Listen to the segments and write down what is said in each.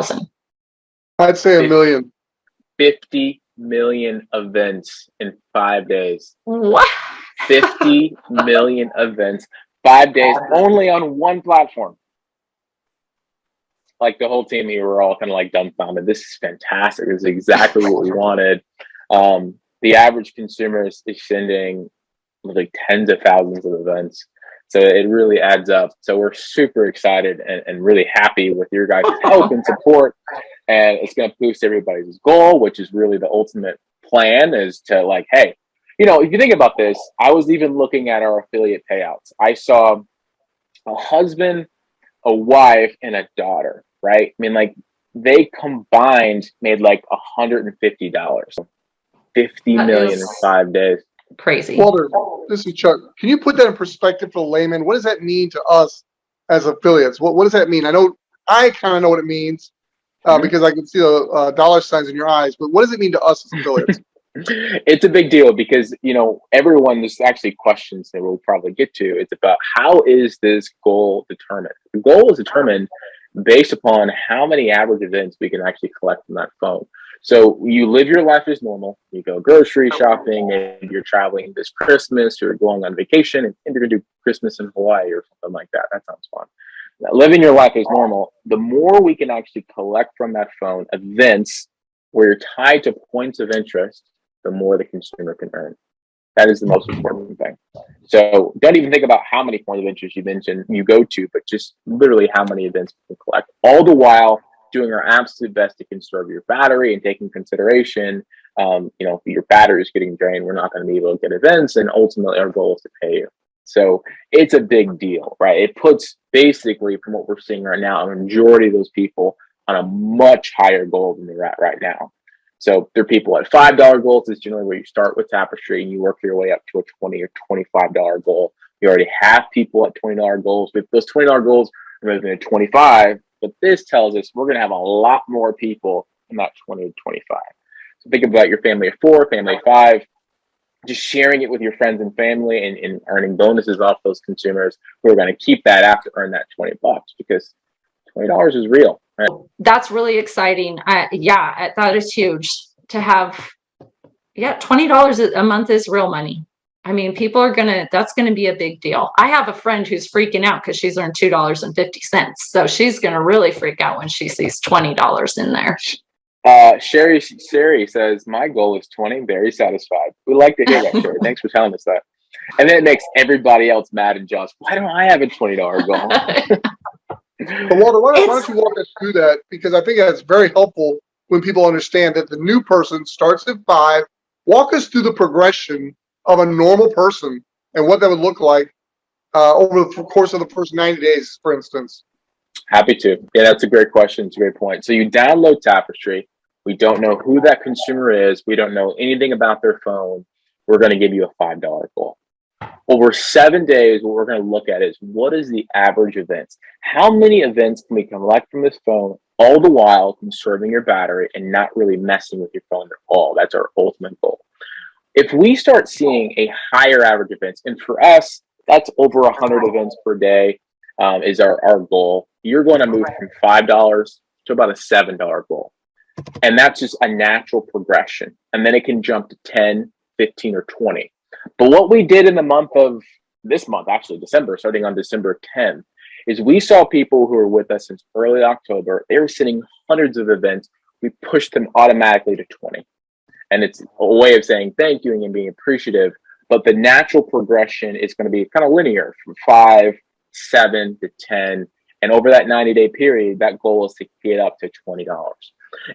50,000. I'd say 1 million. 50 million events in 5 days. What? 50 million events, 5 days, only on one platform. Like the whole team here, we're all kind of like dumbfounded. This is fantastic. This is exactly what we wanted. The average consumer is sending like tens of thousands of events. So it really adds up. So we're super excited and really happy with your guys' help and support. And it's going to boost everybody's goal, which is really the ultimate plan, is to like, hey, you know, if you think about this, I was even looking at our affiliate payouts. I saw a husband, a wife, and a daughter, right? I mean, like they combined made like $150. 50 million in 5 days. Crazy. Walter, this is Chuck. Can you put that in perspective for the layman? What does that mean to us as affiliates? What does that mean? I kind of know what it means because I can see the dollar signs in your eyes, but what does it mean to us as affiliates? It's a big deal because, you know, there's actually questions that we'll probably get to. It's about how is this goal determined? The goal is determined based upon how many average events we can actually collect from that phone. So you live your life as normal. You go grocery shopping, and you're traveling this Christmas, or you're going on vacation, and you're going to do Christmas in Hawaii or something like that. That sounds fun. Now, living your life as normal, the more we can actually collect from that phone events where you're tied to points of interest, the more the consumer can earn. That is the most important thing. So don't even think about how many points of interest you go to, but just literally how many events you can collect. All the while doing our absolute best to conserve your battery and taking consideration, you know, if your battery is getting drained, we're not going to be able to get events, and ultimately our goal is to pay you. So it's a big deal, right? It puts basically, from what we're seeing right now, a majority of those people on a much higher goal than they're at right now. So there are people at $5 goals. Is generally where you start with Tapestri and you work your way up to a $20 or $25 goal. You already have people at $20 goals. With those $20 goals, we're moving to 25. But this tells us we're going to have a lot more people in that 20 to 25. So think about your family of 4, family of 5, just sharing it with your friends and family and earning bonuses off those consumers who are going to keep that app to earn that $20 because $20 is real. Right? That's really exciting. That is huge to have. Yeah, $20 a month is real money. I mean, that's going to be a big deal. I have a friend who's freaking out because she's earned $2.50. So she's going to really freak out when she sees $20 in there. Sherry says, my goal is 20. Very satisfied. We like to hear that, Sherry. Thanks for telling us that. And then it makes everybody else mad and jealous. Why don't I have a $20 goal? But Walter, why don't you walk us through that? Because I think that's very helpful when people understand that the new person starts at 5. Walk us through the progression of a normal person and what that would look like over the course of the first 90 days, for instance. Happy to. Yeah, that's a great question. It's a great point. So you download Tapestri. We don't know who that consumer is. We don't know anything about their phone. We're going to give you a $5 goal. Over 7 days, what we're going to look at is what is the average events? How many events can we collect from this phone, all the while conserving your battery and not really messing with your phone at all? That's our ultimate goal. If we start seeing a higher average events, and for us, that's over 100 events per day is our goal. You're going to move from $5 to about a $7 goal. And that's just a natural progression. And then it can jump to 10, 15, or 20. But what we did in the month of this month, actually December, starting on December 10th, is we saw people who were with us since early October. They were sending hundreds of events. We pushed them automatically to 20. And it's a way of saying thank you and being appreciative. But the natural progression is going to be kind of linear from 5, 7 to 10. And over that 90-day period, that goal is to get up to $20.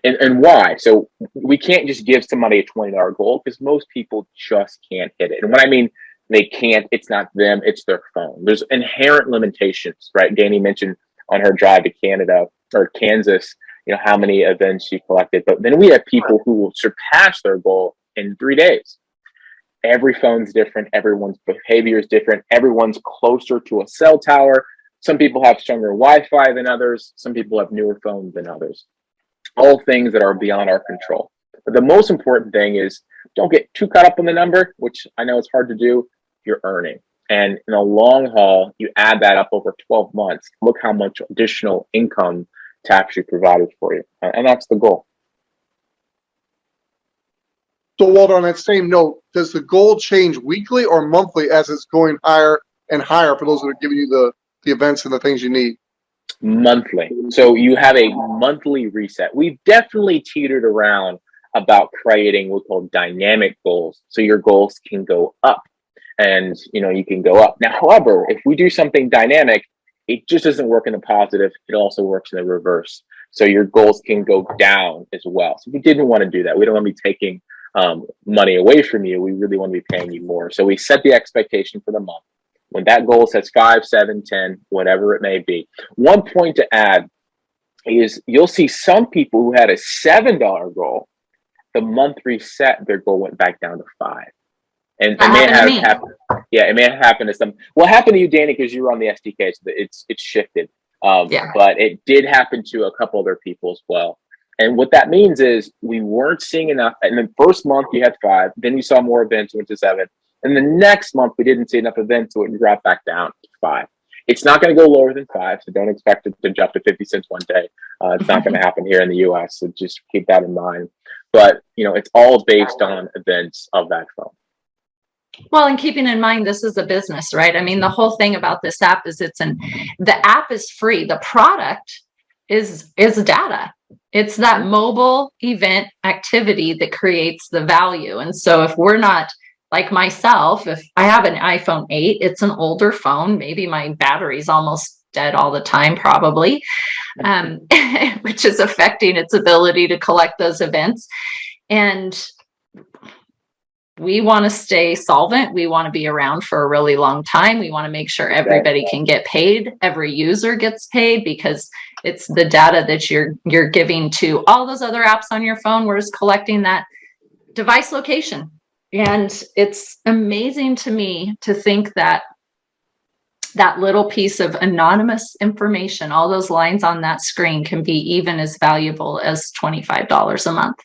And why? So we can't just give somebody a $20 goal because most people just can't hit it. And when I mean they can't, it's not them, it's their phone. There's inherent limitations, right? Danny mentioned on her drive to Canada or Kansas, you know, how many events she collected. But then we have people who will surpass their goal in 3 days. Every phone's different. Everyone's behavior is different. Everyone's closer to a cell tower. Some people have stronger Wi-Fi than others. Some people have newer phones than others. All things that are beyond our control. But the most important thing is don't get too caught up on the number, which I know it's hard to do. You're earning. And in the long haul, you add that up over 12 months. Look how much additional income Tapestri provided for you. And that's the goal. So, Walter, on that same note, does the goal change weekly or monthly as it's going higher and higher for those that are giving you the events and the things you need? Monthly. So you have a monthly reset. We've definitely teetered around about creating what we call dynamic goals. So your goals can go up and you can go up. Now, however, if we do something dynamic, it just doesn't work in the positive. It also works in the reverse. So your goals can go down as well. So we didn't want to do that. We don't want to be taking money away from you. We really want to be paying you more. So we set the expectation for the month. When that goal sets 5, 7, 10, whatever it may be. One point to add is you'll see some people who had a $7 goal, the month reset, their goal went back down to 5. And it may have happened. Yeah, it may have happened to some. What happened to you, Danny, because you were on the SDK, so it's shifted. But it did happen to a couple other people as well. And what that means is we weren't seeing enough. And the first month you had 5, then you saw more events, went to 7. And the next month we didn't see enough events, so it dropped back down to 5. It's not going to go lower than 5, so don't expect it to jump to 50 cents one day. It's not going to happen here in the US, so just keep that in mind. But it's all based on events of that phone. Well, and keeping in mind, this is a business, right? I mean, the whole thing about this app is the app is free. The product is data. It's that mobile event activity that creates the value. And so if we're not, like myself, if I have an iPhone 8, it's an older phone. Maybe my battery's almost dead all the time, probably, which is affecting its ability to collect those events. And we want to stay solvent. We want to be around for a really long time. We want to make sure everybody can get paid. Every user gets paid because it's the data that you're giving to all those other apps on your phone. We're just collecting that device location. And it's amazing to me to think that that little piece of anonymous information, all those lines on that screen, can be even as valuable as $25 a month.